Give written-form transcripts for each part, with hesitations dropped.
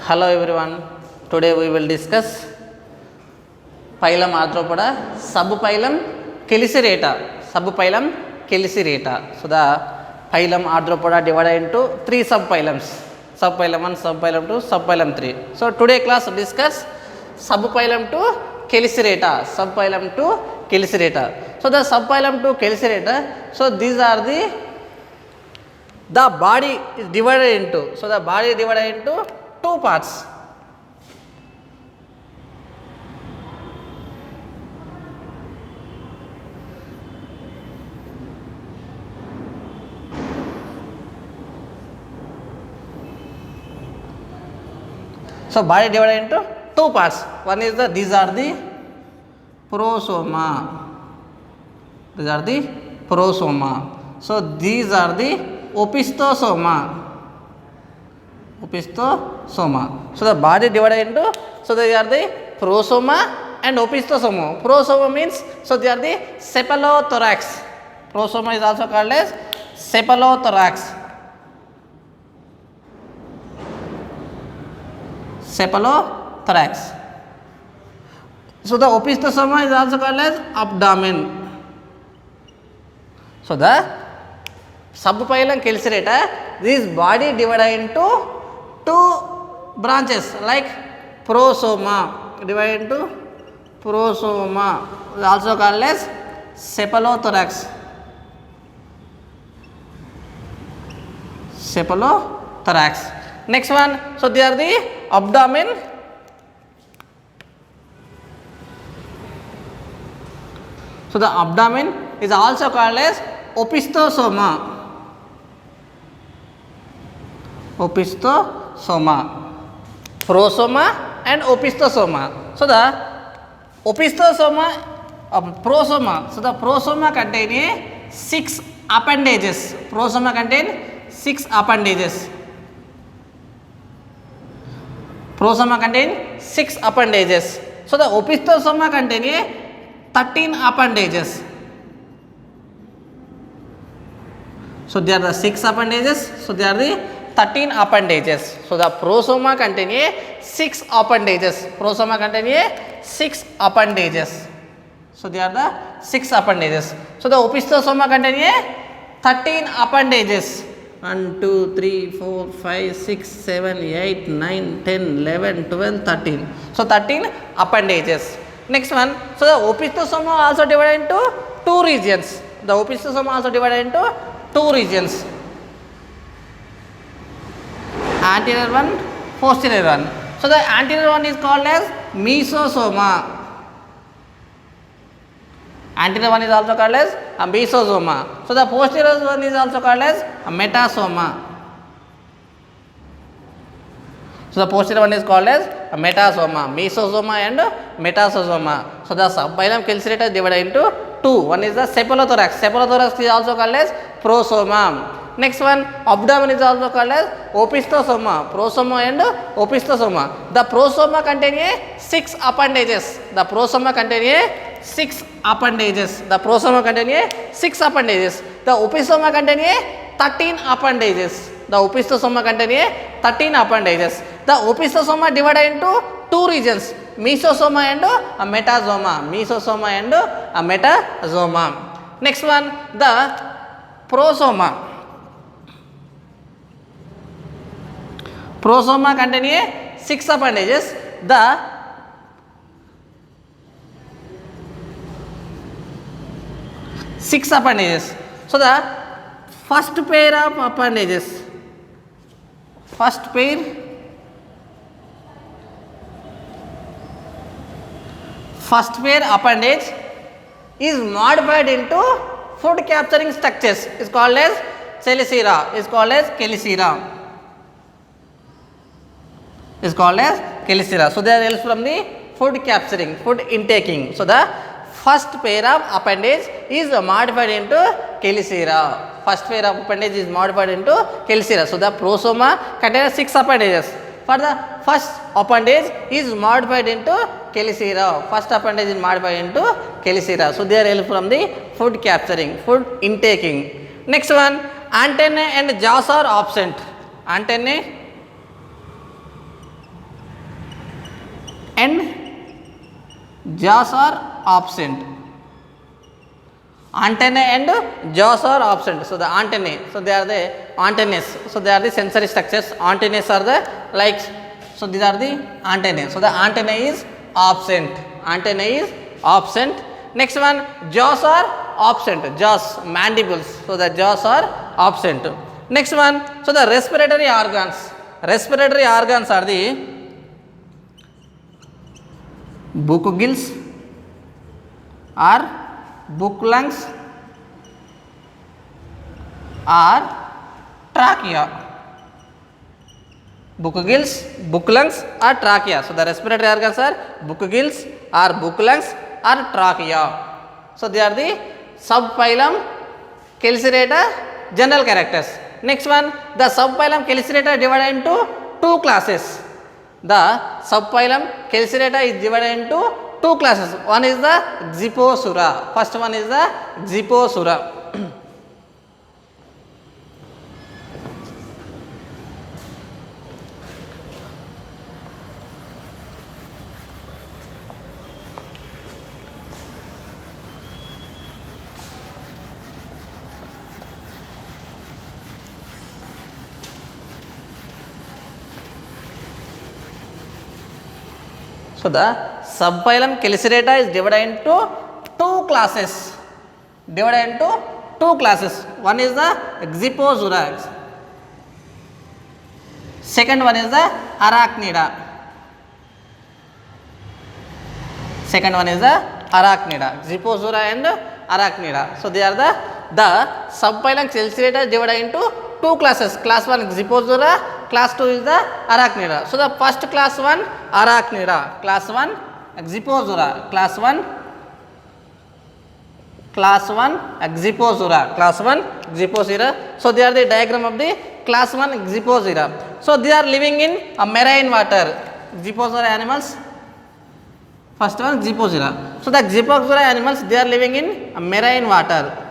Hello everyone. Today we will discuss phylum Arthropoda, subphylum Cheliceraata. Subphylum Cheliceraata. So the phylum Arthropoda divided into three subphylums. Subphylum 1, subphylum 2, subphylum 3. So today class discuss subphylum to Cheliceraata. Subphylum to Cheliceraata. So the subphylum to Cheliceraata. So these are the body is divided into. So the body is divided into two parts. So body divided into two parts. One is these are the prosoma. These are the prosoma. So these are the opistosoma. Opistosoma. So the body divided into, so they are the prosoma and opistosoma. Prosoma means, so they are the cephalothorax. Prosoma is also called as cephalothorax. Cephalothorax. So the opistosoma is also called as abdomen. So the subphylum Cheliceraata, this body divided into two branches like prosoma, divided into prosoma, also called as cephalothorax. Cephalothorax. Next one, so they are the abdomen. So the abdomen is also called as opistosoma. Opistosoma, prosoma and opistosoma. So the opistosoma of prosoma. So the prosoma contain 6 appendages. Prosoma contain 6 appendages. Prosoma contain 6 appendages. So the opistosoma contain 13 appendages. So they are the 6 appendages. So they are the 13 appendages. So the prosoma contain 6 appendages. Prosoma contain 6 appendages. So they are the 6 appendages. So the opistosoma contain 13 appendages. 1, 2, 3, 4, 5, 6, 7, 8, 9, 10, 11, 12, 13. So 13 appendages. Next one. So the opistosoma also divided into two regions. The opistosoma also divided into two regions. Anterior one, posterior one. So the anterior one is called as mesosoma. Anterior one is also called as a mesosoma. So the posterior one is also called as a metasoma. So the posterior one is called as a metasoma, mesosoma and metasoma. So the subphylum Cheliceraata is divided into two. One is the cephalothorax. Cephalothorax is also called as prosoma. Next one, abdomen is also called as opistosoma. Prosoma and opistosoma. The prosoma contain 6 appendages. The prosoma contain 6 appendages. The prosoma contain 6 appendages. The opistosoma contain 13 appendages. The opistosoma contain 13 appendages. The opistosoma divided into two regions, mesosoma and a metasoma. Mesosoma and a metasoma. Next one, the prosoma. Prosoma contain 6 appendages. The six appendages. So the first pair of appendages. First pair appendage is modified into food capturing structures. Is called as chelicera. Is called as chelicera. Is called as chelicera. So they are helps from the food capturing, food intaking. So the first pair of appendage is modified into chelicera. First pair of appendage is modified into chelicera. So the prosoma contains 6 appendages. For the first appendage is modified into chelicera. First appendage is modified into chelicera. So they are help from the food capturing, food intaking. Next one, antennae and jaws are absent. Antennae and jaws are absent. Antennae and jaws are absent. So the antennae, so they are the antennae. So they are the sensory structures. Antennae are the like. So these are the antennae. So the antennae is absent. Antennae is absent. Next one, jaws are absent. Jaws, mandibles. So the jaws are absent. Next one, so the respiratory organs. Respiratory organs are the book gills or book lungs or trachea. Book gills, book lungs or trachea. So the respiratory organs are book gills or book lungs or trachea. So they are the subphylum Cheliceratta general characters. Next one, the subphylum Cheliceratta divided into two classes. The subphylum Cheliceratta is divided into two classes. One is the Xiphosaura. First one is the Xiphosaura. So the subphylum Cheliceratta is divided into two classes. Divided into two classes. One is the Xiphosaura. Second one is the Arachnida. Second one is the Arachnida. Xiphosaura and Arachnida. So they are the subphylum Cheliceratta is divided into two classes. Class 1 Xiphosaura, class 2 is the Arachnida. So the first class 1 Arachnida, class 1 Xiphosaura, class 1 Xiphosaura, class 1 Xiphosaura. So they are the diagram of the class 1 Xiphosaura. So they are living in a marine water. Xiphosaura animals. First one Xiphosaura. So the Xiphosaura animals, they are living in a marine water.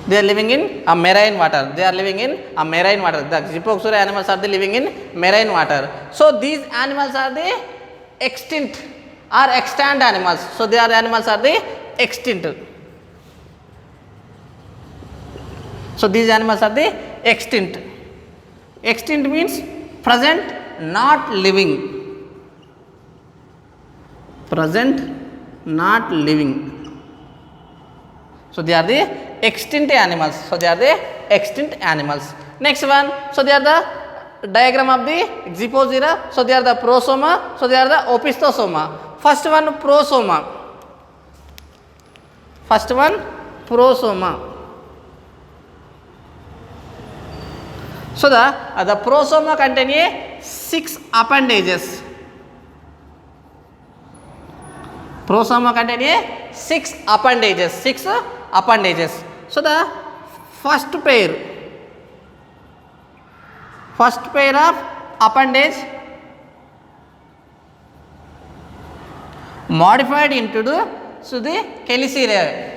They are living in a marine water. They are living in a marine water. The Xiphosaura animals are the living in marine water. So these animals are the extinct or extant animals. So they are animals are the extinct. So these animals are the extinct. Extinct means present, not living. Present, not living. So they are the extinct animals. So they are the extinct animals. Next one, so they are the diagram of the Xiphosaura. So they are the prosoma. So they are the opistosoma. First one prosoma. First one prosoma. So the prosoma contain 6 appendages. Prosoma contain 6 appendages. 6 appendages. So the first pair of appendage modified into the Chelicerae.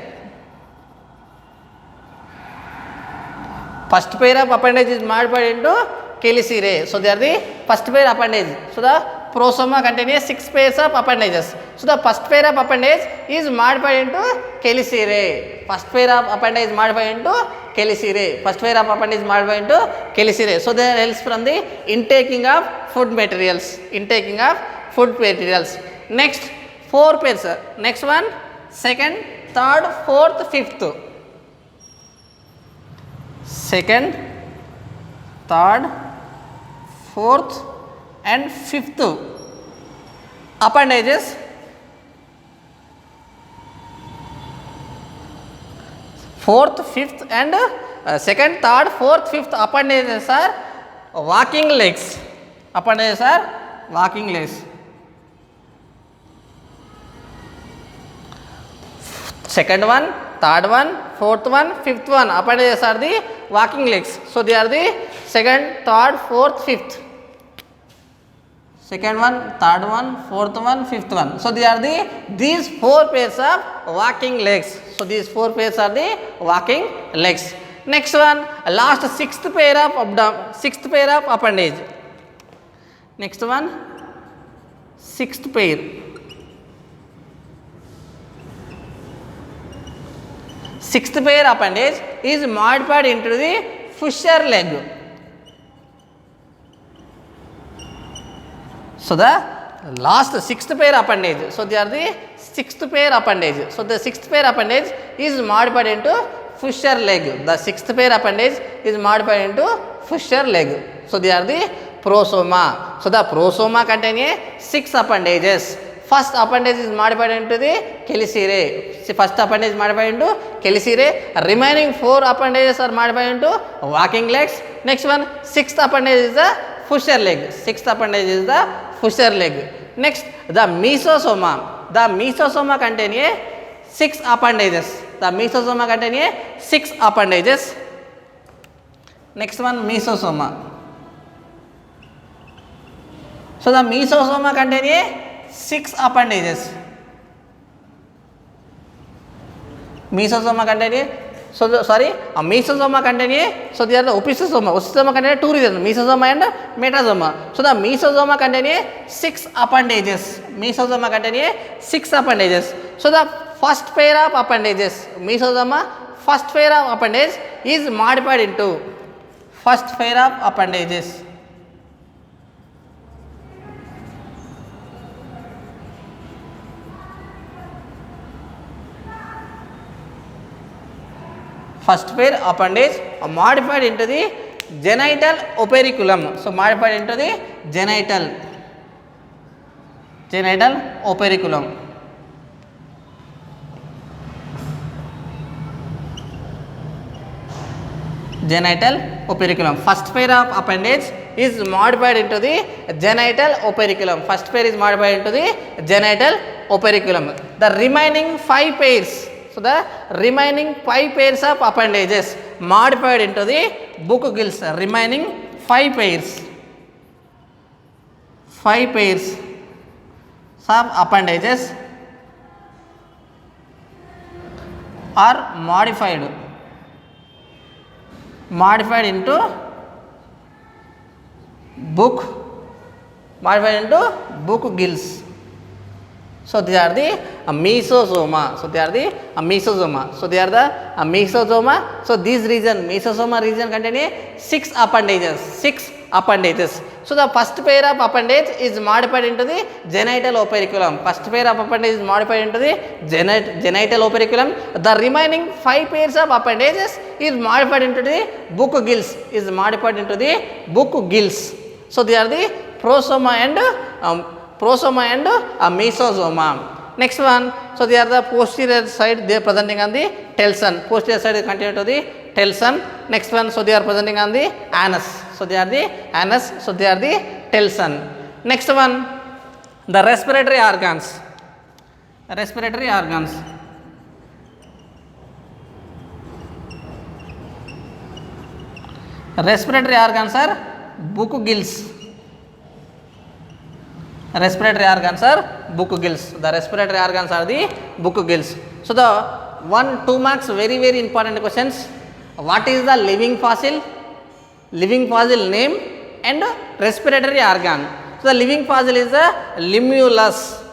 First pair of appendage is modified into Chelicerae. So they are the first pair appendage. So the prosoma contains 6 pairs of appendages. So the first pair of appendage is modified into Chelicerae. First pair of appendage is modified into Chelicerae. First pair of appendage is modified into Chelicerae. So they helps from the intaking of food materials. Intaking of food materials. Next 4 pairs. Next one, second, third, fourth, fifth. Second, third, fourth and fifth appendages fourth, fifth and second, third, fourth, fifth appendages are walking legs. Appendages are walking legs. Second one, third one, fourth one, fifth one appendages are the walking legs. So they are the second, third, fourth, fifth. Second one, third one, fourth one, fifth one. So they are these 4 pairs of walking legs. So these 4 pairs are the walking legs. Next one, last 6th pair of appendage. Next one, sixth pair. Sixth pair appendage is modified into the fusher leg. So the last sixth pair appendage. So they are the sixth pair appendage. So the sixth pair appendage is modified into fusher leg. The sixth pair appendage is modified into fusher leg. So they are the prosoma. So the prosoma contain 6 appendages. First appendage is modified into the chelicerae. See, first appendage modified into chelicerae. Remaining 4 appendages are modified into walking legs. Next one, sixth appendage is the fusher leg. Sixth appendage is the fusher leg. Next, the mesosoma. The mesosoma contain 6 appendages. The mesosoma contain 6 appendages. Next one, mesosoma. So the mesosoma contain 6 appendages. Mesosoma contain mesosoma contain so they are the opisosoma. Opisosoma contain 2 regions, mesosoma and metasoma. So the mesosoma contain 6 appendages. Mesosoma contain 6 appendages. So the first pair of appendages, mesosoma, first pair of appendage is modified into first pair of appendages. First pair appendage modified into the genital operculum. So modified into the genital operculum. Genital operculum. First pair of appendage is modified into the genital operculum. First pair is modified into the genital operculum. The remaining 5 pairs. So the remaining 5 pairs of appendages modified into the book gills. Remaining 5 pairs. 5 pairs of appendages are modified into book gills. So they are the mesosoma. So they are the mesosoma. So they are the mesosoma. So this region, mesosoma region contain 6 appendages. 6 appendages. So the first pair of appendage is modified into the genital operculum. First pair of appendage is modified into the genital operculum. The remaining 5 pairs of appendages is modified into the book gills. Is modified into the book gills. So they are the prosoma and mesosoma. Next one, so they are the posterior side, they are presenting on the telson. Posterior side is continued to the telson. Next one, so they are presenting on the anus. So they are the anus, so they are the telson. Next one, the respiratory organs. Respiratory organs. Respiratory organs are book gills. Respiratory organs are book gills. The respiratory organs are the book gills. So the 1-2 marks very important questions. What is the living fossil? Living fossil name and respiratory organ. So the living fossil is the limulus.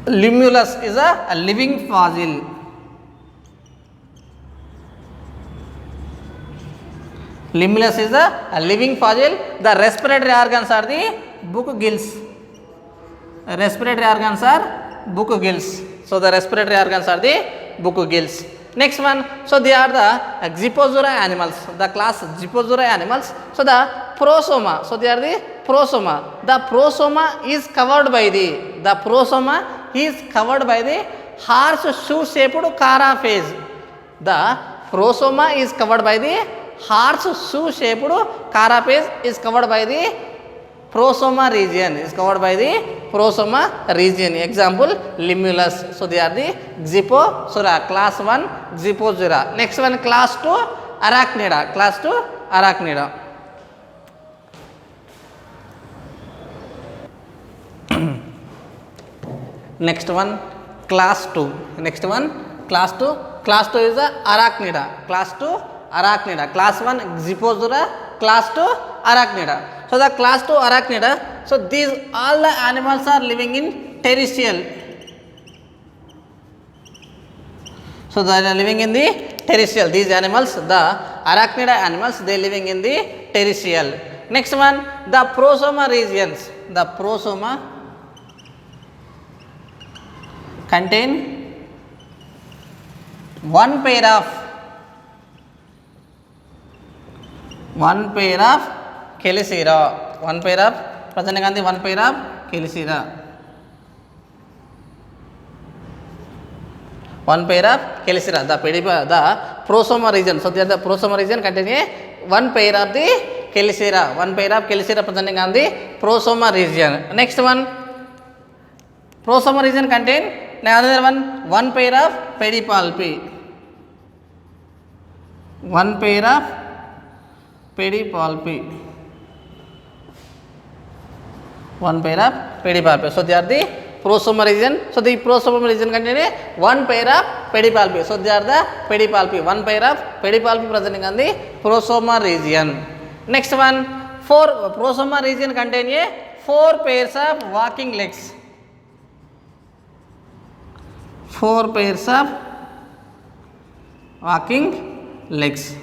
Limulus is a living fossil. Limulus is a living fossil. The respiratory organs are the book gills. Respiratory organs are book gills. So the respiratory organs are the book gills. Next one, so they are the Xiphozoa animals. The class Xiphozoa animals. So the prosoma. So they are the prosoma. The prosoma is covered by the horseshoe shaped carapace. The prosoma is covered by the horseshoe shaped carapace is covered by the prosoma region. Example, limulus. So they are the Xiphozoa. Class 1 Xiphozoa. Next one, class 2 arachnida. Next one, class 2. Class 2 is the arachnida. Class 2 arachnida. Class 1 Xiphosaura, class 2 arachnida. So the class 2 arachnida, so these all the animals are living in terrestrial. So they are living in the terrestrial. These animals, the arachnida animals, they living in the terrestrial. Next one, the prosoma regions. The prosoma contain one pair of chelicera. One pair of Prasanna Gandhi, one pair of chelicera. One pair of chelicera. The prosoma region. So there the prosoma region contain one pair of the chelicera. One pair of chelicera presenting on the prosoma region. Next one, prosoma region contain another one pair of pedipalpi. One pair of pedipalpi. One pair of pedipalpi. So they are the prosoma region. So the prosoma region contain one pair of pedipalpi. So they are the pedipalpi. One pair of pedipalpi presenting on the prosoma region. Next one, prosoma region contain 4 pairs of walking legs. 4 pairs of walking legs.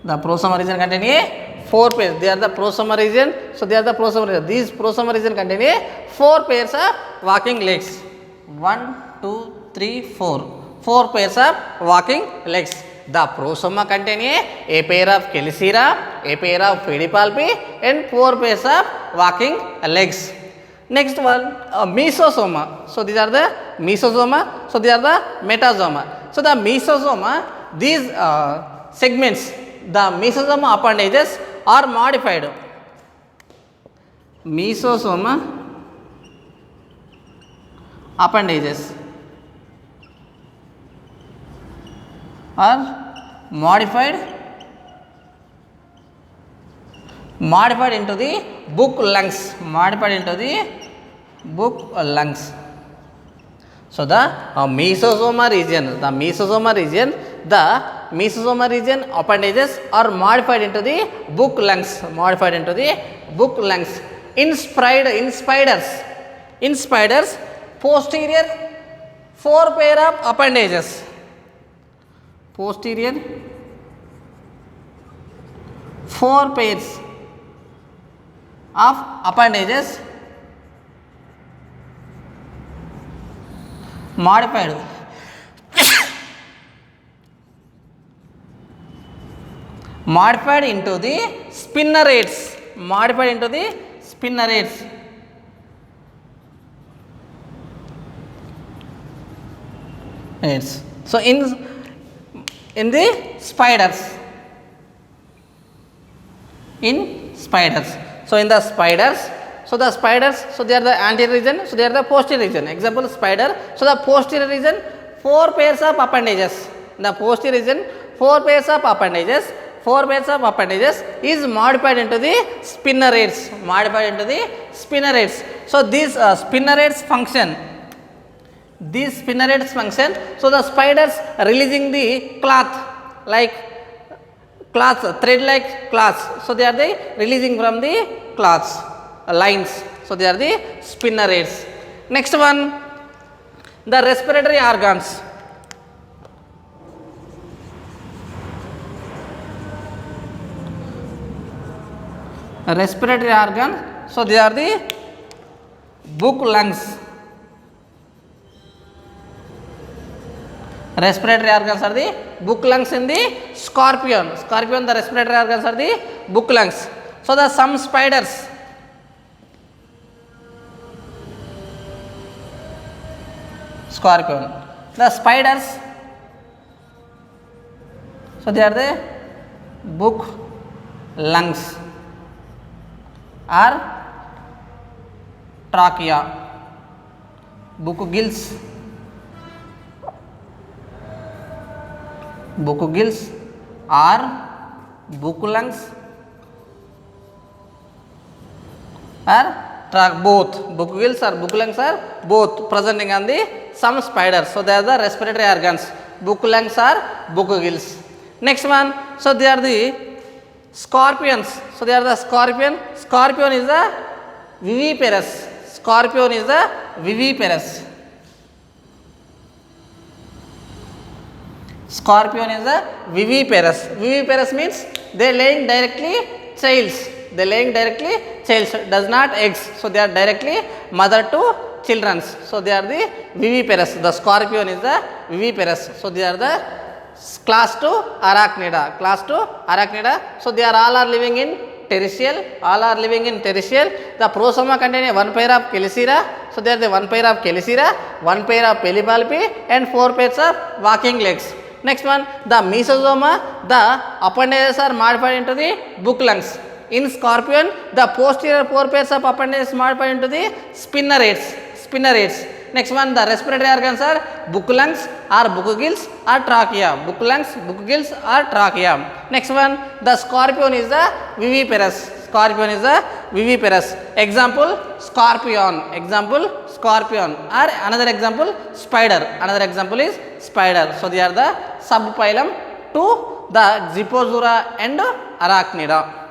The prosoma region contain 4 pairs. They are the prosoma region. So they are the prosoma region. These prosoma region contain 4 pairs of walking legs. 1, 2, 3, 4. 4 pairs of walking legs. The prosoma contain a pair of chelicera, a pair of pedipalpi, and 4 pairs of walking legs. Next one, mesosoma. So these are the mesosoma. So they are the metasoma. So the mesosoma, these segments, the mesosoma appendages are modified. Mesosoma appendages are modified into the book lungs. Modified into the book lungs. So the mesosoma region, the mesosoma region appendages are modified into the book lungs. Modified into the book lungs. In spiders, posterior 4 pair of appendages. Posterior 4 pairs of appendages modified into the spinnerets. Modified into the spinnerets. So in the spiders. So in the spiders, so they are the anterior region, so they are the posterior region. Example, spider. So the posterior region, 4 pairs of appendages. The posterior region, 4 pairs of appendages. 4 pairs of appendages is modified into the spinnerets. Modified into the spinnerets. So these spinnerets function. So the spiders releasing the cloth, thread like cloths. So they are the releasing from the cloths, lines. So they are the spinnerets. Next one, the respiratory organs. Respiratory organ. So they are the book lungs. Respiratory organs are the book lungs in the scorpion. The respiratory organs are the book lungs. So the some spiders, scorpion. The spiders, so they are the book lungs or trachea. Book gills or book lungs or both. Book gills or book lungs are both presenting on the some spiders. So they are the respiratory organs, book lungs or book gills. Next one, so they are the scorpions. So they are the scorpion. Scorpion is the viviparous. Scorpion is the viviparous. Scorpion is the viviparous. Viviparous means they laying directly childs. They laying directly childs, does not eggs. So they are directly mother to children. So they are the viviparous. The scorpion is the viviparous. So they are the class 2 arachnida. Class 2 arachnida. So they are all are living in terrestrial. All are living in terrestrial. The prosoma contain one pair of chelicera. So they are the one pair of chelicera, one pair of pedipalpi, and 4 pairs of walking legs. Next one, the mesosoma, the appendages are modified into the book lungs. In scorpion, the posterior 4 pairs of appendages modified into the spinnerets. Spinnerets. Next one, the respiratory organs are book lungs or book gills or trachea. Book lungs, book gills or trachea. Next one, the scorpion is the viviparous. Scorpion is the viviparous. Example, scorpion. Example, scorpion. Or another example, spider. Another example is spider. So they are the subphylum to the Zipposura and Arachnida.